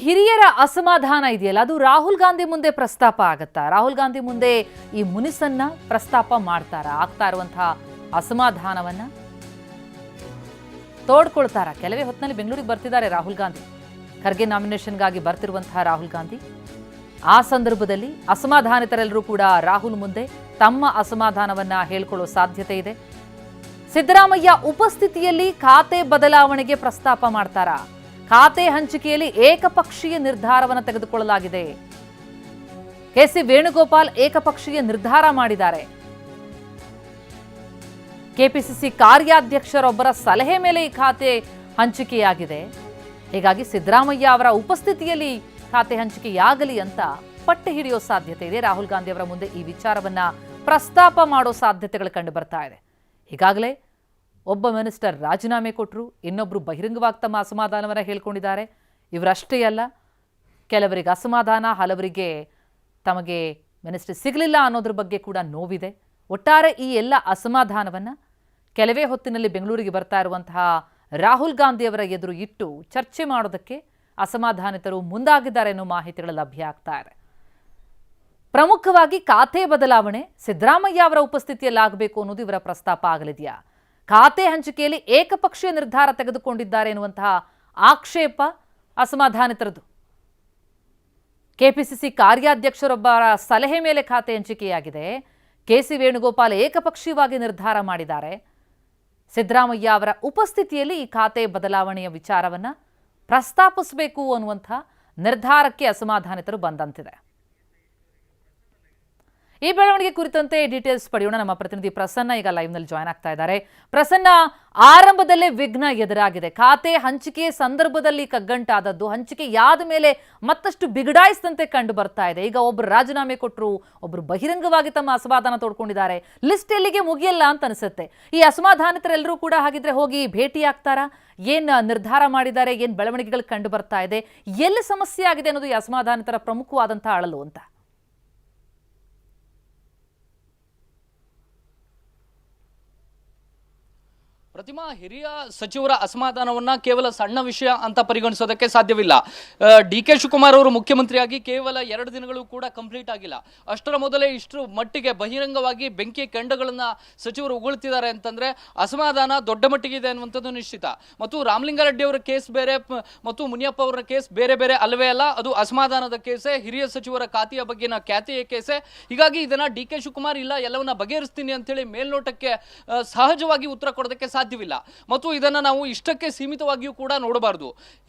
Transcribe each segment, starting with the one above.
ಹಿರಿಯರ ಅಸಮಾಧಾನ ಇದೆಯಲ್ಲ, ಅದು ರಾಹುಲ್ ಗಾಂಧಿ ಮುಂದೆ ಪ್ರಸ್ತಾಪ ಆಗತ್ತಾ? ರಾಹುಲ್ ಗಾಂಧಿ ಮುಂದೆ ಈ ಮುನಿಸನ್ನ ಪ್ರಸ್ತಾಪ ಮಾಡ್ತಾರಾ? ಆಗ್ತಾ ಇರುವಂತಹ ಅಸಮಾಧಾನವನ್ನ ತೋಡ್ಕೊಳ್ತಾರ? ಕೆಲವೇ ಹೊತ್ತಿನಲ್ಲಿ ಬೆಂಗಳೂರಿಗೆ ಬರ್ತಿದ್ದಾರೆ ರಾಹುಲ್ ಗಾಂಧಿ. ಖರ್ಗೆ ನಾಮಿನೇಷನ್ಗಾಗಿ ಬರ್ತಿರುವಂತಹ ರಾಹುಲ್ ಗಾಂಧಿ ಆ ಸಂದರ್ಭದಲ್ಲಿ ಅಸಮಾಧಾನಿತರೆಲ್ಲರೂ ಕೂಡ ರಾಹುಲ್ ಮುಂದೆ ತಮ್ಮ ಅಸಮಾಧಾನವನ್ನ ಹೇಳ್ಕೊಳ್ಳೋ ಸಾಧ್ಯತೆ ಇದೆ. ಸಿದ್ದರಾಮಯ್ಯ ಉಪಸ್ಥಿತಿಯಲ್ಲಿ ಖಾತೆ ಬದಲಾವಣೆಗೆ ಪ್ರಸ್ತಾಪ ಮಾಡ್ತಾರಾ? ಖಾತೆ ಹಂಚಿಕೆಯಲ್ಲಿ ಏಕಪಕ್ಷೀಯ ನಿರ್ಧಾರವನ್ನು ತೆಗೆದುಕೊಳ್ಳಲಾಗಿದೆ. ಕೆಸಿ ವೇಣುಗೋಪಾಲ್ ಏಕಪಕ್ಷೀಯ ನಿರ್ಧಾರ ಮಾಡಿದ್ದಾರೆ. ಕೆಪಿಸಿಸಿ ಕಾರ್ಯಾಧ್ಯಕ್ಷರೊಬ್ಬರ ಸಲಹೆ ಮೇಲೆ ಈ ಖಾತೆ ಹಂಚಿಕೆಯಾಗಿದೆ. ಹೀಗಾಗಿ ಸಿದ್ದರಾಮಯ್ಯ ಅವರ ಉಪಸ್ಥಿತಿಯಲ್ಲಿ ಖಾತೆ ಹಂಚಿಕೆಯಾಗಲಿ ಅಂತ ಪಟ್ಟು ಹಿಡಿಯೋ ಸಾಧ್ಯತೆ ಇದೆ. ರಾಹುಲ್ ಗಾಂಧಿ ಅವರ ಮುಂದೆ ಈ ವಿಚಾರವನ್ನ ಪ್ರಸ್ತಾಪ ಮಾಡೋ ಸಾಧ್ಯತೆಗಳು ಕಂಡು ಬರ್ತಾ ಇದೆ. ಈಗಾಗಲೇ ಒಬ್ಬ ಮಿನಿಸ್ಟರ್ ರಾಜೀನಾಮೆ ಕೊಟ್ಟರು, ಇನ್ನೊಬ್ಬರು ಬಹಿರಂಗವಾಗಿ ತಮ್ಮ ಅಸಮಾಧಾನವನ್ನು ಹೇಳ್ಕೊಂಡಿದ್ದಾರೆ. ಇವರಷ್ಟೇ ಅಲ್ಲ, ಕೆಲವರಿಗೆ ಅಸಮಾಧಾನ, ಹಲವರಿಗೆ ತಮಗೆ ಮಿನಿಸ್ಟರ್ ಸಿಗಲಿಲ್ಲ ಅನ್ನೋದ್ರ ಬಗ್ಗೆ ಕೂಡ ನೋವಿದೆ. ಒಟ್ಟಾರೆ ಈ ಎಲ್ಲ ಅಸಮಾಧಾನವನ್ನು ಕೆಲವೇ ಹೊತ್ತಿನಲ್ಲಿ ಬೆಂಗಳೂರಿಗೆ ಬರ್ತಾ ಇರುವಂತಹ ರಾಹುಲ್ ಗಾಂಧಿ ಅವರ ಎದುರು ಇಟ್ಟು ಚರ್ಚೆ ಮಾಡೋದಕ್ಕೆ ಅಸಮಾಧಾನಿತರು ಮುಂದಾಗಿದ್ದಾರೆ ಅನ್ನೋ ಮಾಹಿತಿಗಳು ಲಭ್ಯ ಆಗ್ತಾ ಇದೆ. ಪ್ರಮುಖವಾಗಿ ಖಾತೆ ಬದಲಾವಣೆ ಸಿದ್ದರಾಮಯ್ಯ ಅವರ ಉಪಸ್ಥಿತಿಯಲ್ಲಿ ಆಗಬೇಕು ಅನ್ನೋದು ಇವರ ಪ್ರಸ್ತಾಪ ಆಗಲಿದೆಯಾ? ಖಾತೆ ಹಂಚಿಕೆಯಲ್ಲಿ ಏಕಪಕ್ಷೀಯ ನಿರ್ಧಾರ ತೆಗೆದುಕೊಂಡಿದ್ದಾರೆ ಎನ್ನುವಂತಹ ಆಕ್ಷೇಪ ಅಸಮಾಧಾನಿತರದು. ಕೆಪಿಸಿಸಿ ಕಾರ್ಯಾಧ್ಯಕ್ಷರೊಬ್ಬರ ಸಲಹೆ ಮೇಲೆ ಖಾತೆ ಹಂಚಿಕೆಯಾಗಿದೆ. ಕೆಸಿ ವೇಣುಗೋಪಾಲ್ ಏಕಪಕ್ಷೀಯವಾಗಿ ನಿರ್ಧಾರ ಮಾಡಿದ್ದಾರೆ. ಸಿದ್ದರಾಮಯ್ಯ ಅವರ ಉಪಸ್ಥಿತಿಯಲ್ಲಿ ಈ ಖಾತೆ ಬದಲಾವಣೆಯ ವಿಚಾರವನ್ನ ಪ್ರಸ್ತಾಪಿಸಬೇಕು ಅನ್ನುವಂಥ ನಿರ್ಧಾರಕ್ಕೆ ಅಸಮಾಧಾನಿತರು ಬಂದಂತಿದೆ. ಈ ಬೆಳವಣಿಗೆ ಕುರಿತಂತೆ ಡೀಟೇಲ್ಸ್ ಪಡೆಯೋಣ. ನಮ್ಮ ಪ್ರತಿನಿಧಿ ಪ್ರಸನ್ನ ಈಗ ಲೈವ್ನಲ್ಲಿ ಜಾಯ್ನ್ ಆಗ್ತಾ ಇದ್ದಾರೆ. ಪ್ರಸನ್ನ, ಆರಂಭದಲ್ಲೇ ವಿಘ್ನ ಎದುರಾಗಿದೆ. ಖಾತೆ ಹಂಚಿಕೆ ಸಂದರ್ಭದಲ್ಲಿ ಕಗ್ಗಂಟಾದದ್ದು ಹಂಚಿಕೆಯಾದ ಮೇಲೆ ಮತ್ತಷ್ಟು ಬಿಗಡಾಯಿಸಿದಂತೆ ಕಂಡು ಬರ್ತಾ ಇದೆ. ಈಗ ಒಬ್ರು ರಾಜೀನಾಮೆ ಕೊಟ್ಟರು, ಒಬ್ರು ಬಹಿರಂಗವಾಗಿ ತಮ್ಮ ಅಸಮಾಧಾನ ತೋಡ್ಕೊಂಡಿದ್ದಾರೆ. ಲಿಸ್ಟ್ ಎಲ್ಲಿಗೆ ಮುಗಿಯಲ್ಲ ಅಂತ ಅನಿಸುತ್ತೆ. ಈ ಅಸಮಾಧಾನಿತರೆಲ್ಲರೂ ಕೂಡ ಹಾಗಿದ್ರೆ ಹೋಗಿ ಭೇಟಿ ಆಗ್ತಾರಾ? ಏನ್ ನಿರ್ಧಾರ ಮಾಡಿದ್ದಾರೆ? ಏನ್ ಬೆಳವಣಿಗೆಗಳು ಕಂಡು ಬರ್ತಾ ಇದೆ? ಎಲ್ಲಿ ಸಮಸ್ಯೆ ಆಗಿದೆ ಅನ್ನೋದು ಈ ಅಸಮಾಧಾನಿತರ ಪ್ರಮುಖವಾದಂತಹ ಅಳಲು ಅಂತ. ಪ್ರತಿಮಾ, ಹಿರಿಯ ಸಚಿವರ ಅಸಮಾಧಾನವನ್ನ ಕೇವಲ ಸಣ್ಣ ವಿಷಯ ಅಂತ ಪರಿಗಣಿಸೋದಕ್ಕೆ ಸಾಧ್ಯವಿಲ್ಲ. ಡಿ.ಕೆ. ಶಿವಕುಮಾರ್ ಅವರು ಮುಖ್ಯಮಂತ್ರಿಯಾಗಿ ಕೇವಲ 2 ದಿನಗಳು ಕೂಡ ಕಂಪ್ಲೀಟ್ ಆಗಿಲ್ಲ. ಅಷ್ಟರ ಮೊದಲೇ ಇಷ್ಟು ಮಟ್ಟಿಗೆ ಬಹಿರಂಗವಾಗಿ ಬೆಂಕಿ ಕೆಂಡಗಳನ್ನ ಸಚಿವರು ಉಗುಳ್ತಿದ್ದಾರೆ ಅಂತಂದ್ರೆ ಅಸಮಾಧಾನ ದೊಡ್ಡ ಮಟ್ಟಿಗೆ ಇದೆ ಅನ್ನುವಂಥದ್ದು ನಿಶ್ಚಿತ. ಮತ್ತು ರಾಮಲಿಂಗಾರೆಡ್ಡಿ ಅವರ ಕೇಸ್ ಬೇರೆ ಮತ್ತು ಮುನಿಯಪ್ಪ ಅವರ ಕೇಸ್ ಬೇರೆ ಬೇರೆ ಅಲ್ಲವೇ ಅಲ್ಲ, ಅದು ಅಸಮಾಧಾನದ ಕೇಸೆ, ಹಿರಿಯ ಸಚಿವರ ಖಾತೆಯ ಬಗ್ಗೆನ ಖ್ಯಾತಿಯ ಕೇಸೆ. ಹೀಗಾಗಿ ಇದನ್ನ ಡಿ.ಕೆ. ಶಿವಕುಮಾರ್ ಇಲ್ಲ ಎಲ್ಲವನ್ನ ಬಗೆಹರಿಸ್ತೀನಿ ಅಂತೇಳಿ ಮೇಲ್ನೋಟಕ್ಕೆ ಸಹಜವಾಗಿ ಉತ್ತರ ಕೊಡೋದಕ್ಕೆ ಸಾಧ್ಯವಿಲ್ಲ. ಮತ್ತು ಇದನ್ನ ನಾವು ಇಷ್ಟಕ್ಕೆ ಸೀಮಿತವಾಗಿಯೂ ಕೂಡ ನೋಡಬಾರದು.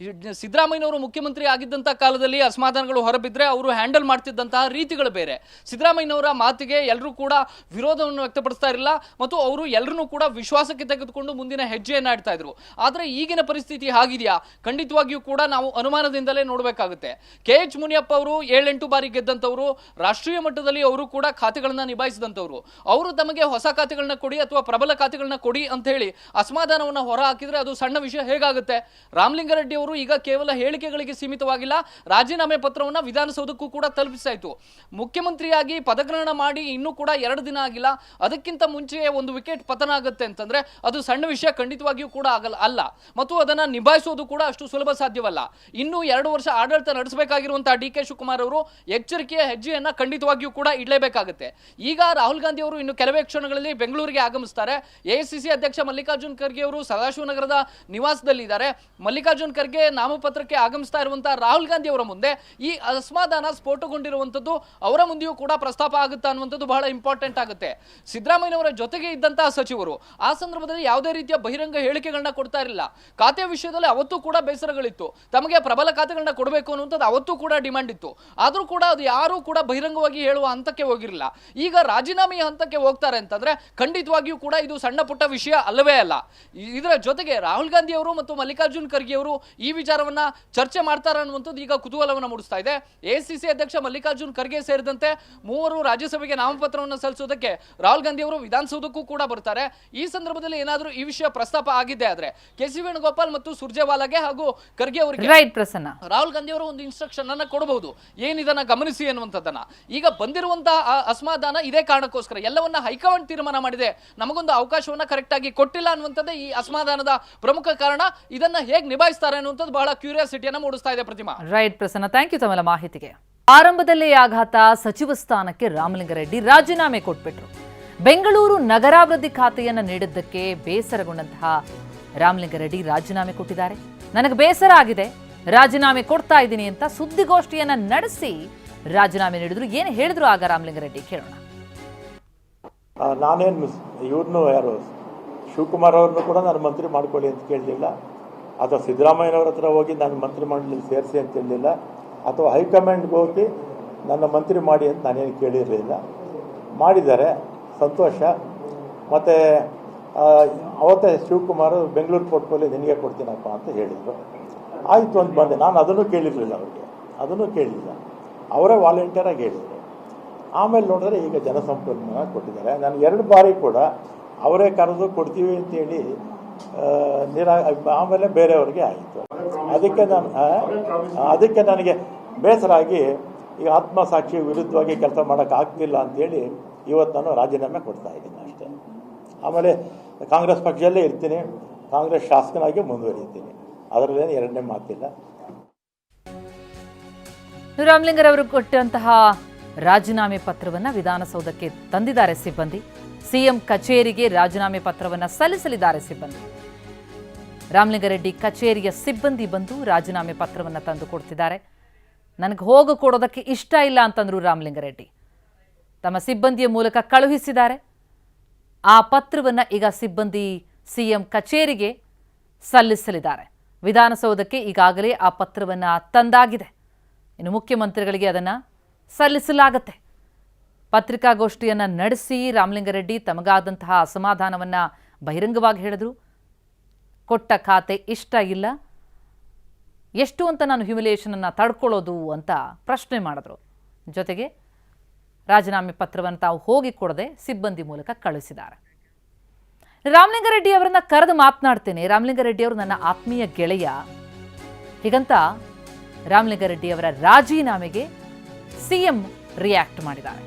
ಸಿದ್ದರಾಮಯ್ಯನವರು ಮುಖ್ಯಮಂತ್ರಿ ಆಗಿದ್ದಂತಹ ಕಾಲದಲ್ಲಿ ಅಸಮಾಧಾನಗಳು ಹೊರಬಿದ್ರೆ ಅವರು ಹ್ಯಾಂಡಲ್ ಮಾಡ್ತಿದ್ದಂತಹ ರೀತಿಗಳು ಬೇರೆ. ಸಿದ್ದರಾಮಯ್ಯನವರ ಮಾತಿಗೆ ಎಲ್ಲರೂ ಕೂಡ ವಿರೋಧವನ್ನು ವ್ಯಕ್ತಪಡಿಸ್ತಾ ಇರಲಿಲ್ಲ ಮತ್ತು ಅವರು ಎಲ್ಲರನ್ನೂ ಕೂಡ ವಿಶ್ವಾಸಕ್ಕೆ ತೆಗೆದುಕೊಂಡು ಮುಂದಿನ ಹೆಜ್ಜೆಯನ್ನು ಆಡ್ತಾ ಇದ್ರು. ಆದ್ರೆ ಈಗಿನ ಪರಿಸ್ಥಿತಿ ಹಾಗಿದೆಯಾ? ಖಂಡಿತವಾಗಿಯೂ ಕೂಡ ನಾವು ಅನುಮಾನದಿಂದಲೇ ನೋಡಬೇಕಾಗುತ್ತೆ. ಕೆ.ಎಚ್. ಮುನಿಯಪ್ಪ ಅವರು 7-8 ಬಾರಿ ಗೆದ್ದಂತವರು, ರಾಷ್ಟ್ರೀಯ ಮಟ್ಟದಲ್ಲಿ ಅವರು ಕೂಡ ಖಾತೆಗಳನ್ನ ನಿಭಾಯಿಸಿದಂತವರು. ಅವರು ತಮಗೆ ಹೊಸ ಖಾತೆಗಳನ್ನ ಕೊಡಿ ಅಥವಾ ಪ್ರಬಲ ಖಾತೆಗಳನ್ನ ಕೊಡಿ ಅಂತ ಹೇಳಿ ಅಸಮಾಧಾನವನ್ನು ಹೊರ ಹಾಕಿದ್ರೆ ಅದು ಸಣ್ಣ ವಿಷಯ ಹೇಗಾಗುತ್ತೆ? ರಾಮಲಿಂಗಾರೆಡ್ಡಿ ಅವರು ಈಗ ಕೇವಲ ಹೇಳಿಕೆಗಳಿಗೆ ಸೀಮಿತವಾಗಿಲ್ಲ, ರಾಜೀನಾಮೆ ಪತ್ರವನ್ನು ವಿಧಾನಸೌಧಕ್ಕೂ ಕೂಡ ತಲುಪಿಸಾಯಿತು. ಮುಖ್ಯಮಂತ್ರಿಯಾಗಿ ಪದಗ್ರಹಣ ಮಾಡಿ ಇನ್ನೂ ಕೂಡ 2 ದಿನ ಆಗಿಲ್ಲ, ಅದಕ್ಕಿಂತ ಮುಂಚೆಯೇ ಒಂದು ವಿಕೆಟ್ ಪತನ ಆಗುತ್ತೆ ಅಂತಂದ್ರೆ ಅದು ಸಣ್ಣ ವಿಷಯ ಖಂಡಿತವಾಗಿಯೂ ಕೂಡ ಅಲ್ಲ. ಮತ್ತು ಅದನ್ನ ನಿಭಾಯಿಸೋದು ಕೂಡ ಅಷ್ಟು ಸುಲಭ ಸಾಧ್ಯವಲ್ಲ. ಇನ್ನೂ 2 ವರ್ಷ ಆಡಳಿತ ನಡೆಸಬೇಕಾಗಿರುವಂತಹ ಡಿ.ಕೆ. ಶಿವಕುಮಾರ್ ಅವರು ಎಚ್ಚರಿಕೆಯ ಹೆಜ್ಜೆಯನ್ನ ಖಂಡಿತವಾಗಿಯೂ ಕೂಡ ಇಡಲೇಬೇಕಾಗುತ್ತೆ. ಈಗ ರಾಹುಲ್ ಗಾಂಧಿ ಅವರು ಇನ್ನು ಕೆಲವೇ ಕ್ಷಣಗಳಲ್ಲಿ ಬೆಂಗಳೂರಿಗೆ ಆಗಮಿಸ್ತಾರೆ. ಎಐಸಿಸಿ ಅಧ್ಯಕ್ಷ ಮಲ್ಲಿಕಾರ್ಜುನ್ ಖರ್ಗೆ ಅವರು ಸದಾಶಿವನಗರದ ನಿವಾಸದಲ್ಲಿದ್ದಾರೆ. ಮಲ್ಲಿಕಾರ್ಜುನ್ ಖರ್ಗೆ ನಾಮಪತ್ರಕ್ಕೆ ಆಗಮಿಸ್ತಾ ಇರುವಂತಹ ರಾಹುಲ್ ಗಾಂಧಿ ಅವರ ಮುಂದೆ ಈ ಅಸಮಾಧಾನ ಸ್ಫೋಟಗೊಂಡಿರುವಂತದ್ದು ಅವರ ಮುಂದೆಯೂ ಕೂಡ ಪ್ರಸ್ತಾಪ ಆಗುತ್ತಾ ಅನ್ನುವಂಥದ್ದು ಬಹಳ ಇಂಪಾರ್ಟೆಂಟ್ ಆಗುತ್ತೆ. ಸಿದ್ದರಾಮಯ್ಯನವರ ಜೊತೆಗೆ ಇದ್ದಂತಹ ಸಚಿವರು ಆ ಸಂದರ್ಭದಲ್ಲಿ ಯಾವುದೇ ರೀತಿಯ ಬಹಿರಂಗ ಹೇಳಿಕೆಗಳನ್ನ ಕೊಡ್ತಾ ಇರಲಿಲ್ಲ. ಖಾತೆ ವಿಷಯದಲ್ಲಿ ಅವತ್ತೂ ಕೂಡ ಬೇಸರಗಳಿತ್ತು. ತಮಗೆ ಪ್ರಬಲ ಖಾತೆಗಳನ್ನ ಕೊಡಬೇಕು ಅನ್ನುವಂಥದ್ದು ಅವತ್ತೂ ಕೂಡ ಡಿಮಾಂಡ್ ಇತ್ತು. ಆದ್ರೂ ಕೂಡ ಅದು ಯಾರೂ ಕೂಡ ಬಹಿರಂಗವಾಗಿ ಹೇಳುವ ಹಂತಕ್ಕೆ ಹೋಗಿರಲಿಲ್ಲ. ಈಗ ರಾಜೀನಾಮೆಯ ಹಂತಕ್ಕೆ ಹೋಗ್ತಾರೆ ಅಂತಂದ್ರೆ ಖಂಡಿತವಾಗಿಯೂ ಕೂಡ ಇದು ಸಣ್ಣ ಪುಟ್ಟ ವಿಷಯ ಅಲ್ಲವೇ ಅಲ್ಲ. ಇದರ ಜೊತೆಗೆ ರಾಹುಲ್ ಗಾಂಧಿ ಅವರು ಮತ್ತು ಮಲ್ಲಿಕಾರ್ಜುನ್ ಖರ್ಗೆ ಅವರು ಈ ವಿಚಾರವನ್ನ ಚರ್ಚೆ ಮಾಡ್ತಾರೆ ಅನ್ನುವಂಥದ್ದು ಈಗ ಕುತೂಹಲವನ್ನು ಮೂಡಿಸ್ತಾ ಇದೆ. ಎಐಸಿಸಿ ಅಧ್ಯಕ್ಷ ಮಲ್ಲಿಕಾರ್ಜುನ್ ಖರ್ಗೆ ಸೇರಿದಂತೆ 3 ರಾಜ್ಯಸಭೆಗೆ ನಾಮಪತ್ರವನ್ನು ಸಲ್ಲಿಸೋದಕ್ಕೆ ರಾಹುಲ್ ಗಾಂಧಿ ಅವರು ವಿಧಾನಸೌಧಕ್ಕೂ ಕೂಡ ಬರ್ತಾರೆ. ಈ ಸಂದರ್ಭದಲ್ಲಿ ಏನಾದರೂ ಈ ವಿಷಯ ಪ್ರಸ್ತಾಪ ಆಗಿದ್ದೆ ಆದ್ರೆ ಕೆಸಿ ವೇಣುಗೋಪಾಲ್ ಮತ್ತು ಸುರ್ಜೇವಾಲಾಗೆ ಹಾಗೂ ಖರ್ಗೆ ಅವರಿಗೆ ರಾಹುಲ್ ಗಾಂಧಿ ಅವರು ಒಂದು ಇನ್ಸ್ಟ್ರಕ್ಷನ್ ಅನ್ನ ಕೊಡಬಹುದು, ಏನಿದನ್ನ ಗಮನಿಸಿ ಅನ್ನುವಂಥದ್ದನ್ನ. ಈಗ ಬಂದಿರುವಂತಹ ಅಸಮಾಧಾನ ಇದೇ ಕಾರಣಕ್ಕೋಸ್ಕರ ಎಲ್ಲವನ್ನ ಹೈಕಮಾಂಡ್ ತೀರ್ಮಾನ ಮಾಡಿದೆ, ನಮಗೊಂದು ಅವಕಾಶವನ್ನ ಕರೆಕ್ಟ್ ಆಗಿ ಕೊಟ್ಟಿಲ್ಲ ಆಗಿಲ್ಲ ಅನ್ನುವಂಥದ್ದೇ ಈ ಅಸಮಾಧಾನದ ಪ್ರಮುಖ ಕಾರಣ. ಇದನ್ನ ಹೇಗೆ ನಿಭಾಯಿಸ್ತಾರೆ ಅನ್ನುವಂಥದ್ದು ಬಹಳ ಕ್ಯೂರಿಯಾಸಿಟಿಯನ್ನು ಮೂಡಿಸ್ತಾ ಇದೆ. ಪ್ರತಿಮಾ. ರೈಟ್ ಪ್ರಸನ್ನ, ಥ್ಯಾಂಕ್ ಯು ತಮ್ಮೆಲ್ಲ ಮಾಹಿತಿಗೆ. ಆರಂಭದಲ್ಲೇ ಆಘಾತ, ಸಚಿವ ಸ್ಥಾನಕ್ಕೆ ರಾಮಲಿಂಗಾರೆಡ್ಡಿ ರಾಜೀನಾಮೆ ಕೊಟ್ಬಿಟ್ರು. ಬೆಂಗಳೂರು ನಗರಾಭಿವೃದ್ಧಿ ಖಾತೆಯನ್ನು ನೀಡಿದ್ದಕ್ಕೆ ಬೇಸರಗೊಂಡಂತಹ ರಾಮಲಿಂಗಾರೆಡ್ಡಿ ರಾಜೀನಾಮೆ ಕೊಟ್ಟಿದ್ದಾರೆ. ನನಗೆ ಬೇಸರ ಆಗಿದೆ, ರಾಜೀನಾಮೆ ಕೊಡ್ತಾ ಇದ್ದೀನಿ ಅಂತ ಸುದ್ದಿಗೋಷ್ಠಿಯನ್ನ ನಡೆಸಿ ರಾಜೀನಾಮೆ ನೀಡಿದ್ರು. ಏನು ಹೇಳಿದ್ರು ಆಗ ರಾಮಲಿಂಗಾರೆಡ್ಡಿ ಕೇಳೋಣ. ನಾನೇನು ಇವ್ರನ್ನೂ ಯಾರು ಶಿವಕುಮಾರ್ ಅವ್ರನ್ನೂ ಕೂಡ ನಾನು ಮಂತ್ರಿ ಮಾಡ್ಕೊಳ್ಳಿ ಅಂತ ಕೇಳಲಿಲ್ಲ, ಅಥವಾ ಸಿದ್ದರಾಮಯ್ಯನವ್ರ ಹತ್ರ ಹೋಗಿ ನಾನು ಮಂತ್ರಿ ಮಾಡಲಿ ಸೇರಿಸಿ ಅಂತ ಹೇಳಲಿಲ್ಲ, ಅಥವಾ ಹೈಕಮಾಂಡ್ಗೆ ಹೋಗಿ ನನ್ನ ಮಂತ್ರಿ ಮಾಡಿ ಅಂತ ನಾನೇನು ಕೇಳಿರಲಿಲ್ಲ. ಮಾಡಿದ್ದಾರೆ, ಸಂತೋಷ. ಮತ್ತು ಅವತ್ತೇ ಶಿವಕುಮಾರ್ ಬೆಂಗಳೂರು ಪೋರ್ಟ್ಫೋಲಿಯೋ ನಿನಗೆ ಕೊಡ್ತೀನಪ್ಪ ಅಂತ ಹೇಳಿದರು. ಆಯಿತು ಅಂತ ಬಂದೆ. ನಾನು ಅದನ್ನು ಕೇಳಿರಲಿಲ್ಲ, ಅವರಿಗೆ ಅದನ್ನು ಕೇಳಲಿಲ್ಲ, ಅವರೇ ವಾಲಂಟಿಯರಾಗಿ ಹೇಳಿದರು. ಆಮೇಲೆ ನೋಡಿದ್ರೆ ಈಗ ಜನಸಂಪನ್ಮೂಲ ಕೊಟ್ಟಿದ್ದಾರೆ. ನಾನು 2 ಬಾರಿ ಕೂಡ ಅವರೇ ಕರೆದು ಕೊಡ್ತೀವಿ ಅಂತೇಳಿ ಆಮೇಲೆ ಬೇರೆಯವ್ರಿಗೆ ಆಯಿತು. ಅದಕ್ಕೆ ನನಗೆ ಬೇಸರ ಆಗಿ ಈಗ ಆತ್ಮಸಾಕ್ಷಿ ವಿರುದ್ಧವಾಗಿ ಕೆಲಸ ಮಾಡೋಕ್ಕಾಗ್ತಿಲ್ಲ ಅಂತೇಳಿ ಇವತ್ತು ನಾನು ರಾಜೀನಾಮೆ ಕೊಡ್ತಾ ಇದ್ದೀನಿ ಅಷ್ಟೇ. ಆಮೇಲೆ ಕಾಂಗ್ರೆಸ್ ಪಕ್ಷದಲ್ಲೇ ಇರ್ತೀನಿ, ಕಾಂಗ್ರೆಸ್ ಶಾಸಕನಾಗಿ ಮುಂದುವರಿತೀನಿ, ಅದರಲ್ಲೇನು ಎರಡನೇ ಮಾತಿಲ್ಲ. ರಾಮಲಿಂಗರವರು ಕೊಟ್ಟಂತಹ ರಾಜೀನಾಮೆ ಪತ್ರವನ್ನು ವಿಧಾನಸೌಧಕ್ಕೆ ತಂದಿದ್ದಾರೆ ಸಿಬ್ಬಂದಿ. ಸಿಎಂ ಕಚೇರಿಗೆ ರಾಜೀನಾಮೆ ಪತ್ರವನ್ನು ಸಲ್ಲಿಸಲಿದ್ದಾರೆ ಸಿಬ್ಬಂದಿ. ರಾಮಲಿಂಗಾರೆಡ್ಡಿ ಕಚೇರಿಯ ಸಿಬ್ಬಂದಿ ಬಂದು ರಾಜೀನಾಮೆ ಪತ್ರವನ್ನು ತಂದು ಕೊಡ್ತಿದ್ದಾರೆ. ನನಗೆ ಹೋಗು ಕೊಡೋದಕ್ಕೆ ಇಷ್ಟ ಇಲ್ಲ ಅಂತಂದ್ರು ರಾಮಲಿಂಗಾರೆಡ್ಡಿ. ತಮ್ಮ ಸಿಬ್ಬಂದಿಯ ಮೂಲಕ ಕಳುಹಿಸಿದ್ದಾರೆ. ಆ ಪತ್ರವನ್ನು ಈಗ ಸಿಬ್ಬಂದಿ ಸಿಎಂ ಕಚೇರಿಗೆ ಸಲ್ಲಿಸಲಿದ್ದಾರೆ. ವಿಧಾನಸೌಧಕ್ಕೆ ಈಗಾಗಲೇ ಆ ಪತ್ರವನ್ನು ತಂದಾಗಿದೆ. ಇನ್ನು ಮುಖ್ಯಮಂತ್ರಿಗಳಿಗೆ ಅದನ್ನು ಸಲ್ಲಿಸಲಾಗತ್ತೆ. ಪತ್ರಿಕಾಗೋಷ್ಠಿಯನ್ನು ನಡೆಸಿ ರಾಮಲಿಂಗಾರೆಡ್ಡಿ ತಮಗಾದಂತಹ ಅಸಮಾಧಾನವನ್ನು ಬಹಿರಂಗವಾಗಿ ಹೇಳಿದ್ರು. ಕೊಟ್ಟ ಖಾತೆ ಇಷ್ಟ ಇಲ್ಲ, ಎಷ್ಟು ಅಂತ ನಾನು ಹ್ಯುಮಿಲಿಯೇಷನನ್ನು ತಡ್ಕೊಳ್ಳೋದು ಅಂತ ಪ್ರಶ್ನೆ ಮಾಡಿದ್ರು. ಜೊತೆಗೆ ರಾಜೀನಾಮೆ ಪತ್ರವನ್ನು ತಾವು ಹೋಗಿ ಕೊಡದೆ ಸಿಬ್ಬಂದಿ ಮೂಲಕ ಕಳುಹಿಸಿದ್ದಾರೆ. ರಾಮಲಿಂಗಾರೆಡ್ಡಿ ಅವರನ್ನ ಕರೆದು ಮಾತನಾಡ್ತೇನೆ, ರಾಮಲಿಂಗಾರೆಡ್ಡಿ ಅವರು ನನ್ನ ಆತ್ಮೀಯ ಗೆಳೆಯ, ಹೀಗಂತ ರಾಮಲಿಂಗಾರೆಡ್ಡಿ ಅವರ ರಾಜೀನಾಮೆಗೆ ಸಿಎಂ ರಿಯಾಕ್ಟ್ ಮಾಡಿದ್ದಾರೆ.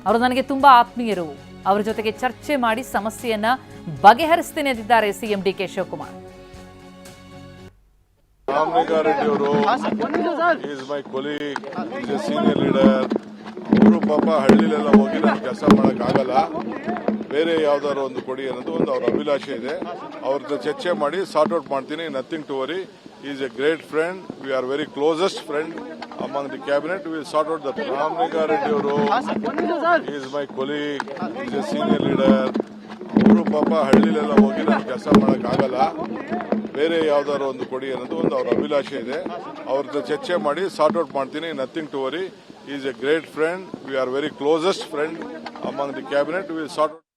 ಅವರು ನನಗೆ ತುಂಬಾ ಆತ್ಮೀಯರು, ಅವರ ಜೊತೆಗೆ ಚರ್ಚೆ ಮಾಡಿ ಸಮಸ್ಯೆಯನ್ನ ಬಗೆಹರಿಸ್ತೇನೆ ಎಂದಿದ್ದಾರೆ ಸಿಎಂ ಡಿಕೆ ಶಿವಕುಮಾರ್. ರಾಮಲಿಂಗಾರೆಡ್ಡಿ ಅವರು is my colleague, is a senior leader. ಅವರು ಪಾಪ ಹಳ್ಳಿಲೆಲ್ಲ ಹೋಗಿ ನಾನು ಕೆಲಸ ಮಾಡೋಕ್ಕಾಗಲ್ಲ, ಬೇರೆ ಯಾವ್ದಾದ್ರು ಒಂದು ಕೊಡಿ ಅನ್ನೋದು ಒಂದು ಅವ್ರ ಅಭಿಲಾಷೆ ಇದೆ. ಅವ್ರ ಜೊತೆ ಚರ್ಚೆ ಮಾಡಿ ಸಾರ್ಟ್ ಔಟ್ ಮಾಡ್ತೀನಿ. Nothing to worry. Is a great friend. We are very closest friend among the cabinet. We will sort out the. Ramalinga Reddy ಅವರು is my colleague, is a senior leader. ಅವರು ಪಾಪ ಹಳ್ಳಿಲೆಲ್ಲ ಹೋಗಿ ನಾನು ಕೆಲಸ ಮಾಡೋಕ್ಕಾಗಲ್ಲ, ಬೇರೆ ಯಾವ್ದಾದ್ರು ಒಂದು ಕೊಡಿ ಅನ್ನೋದು ಒಂದು ಅವ್ರ ಅಭಿಲಾಷೆ ಇದೆ. ಅವ್ರ ಜೊತೆ ಚರ್ಚೆ ಮಾಡಿ ಸಾರ್ಟ್ ಔಟ್ ಮಾಡ್ತೀನಿ. Nothing to worry. Is a great friend. We are very closest friend among the cabinet. We will sort out.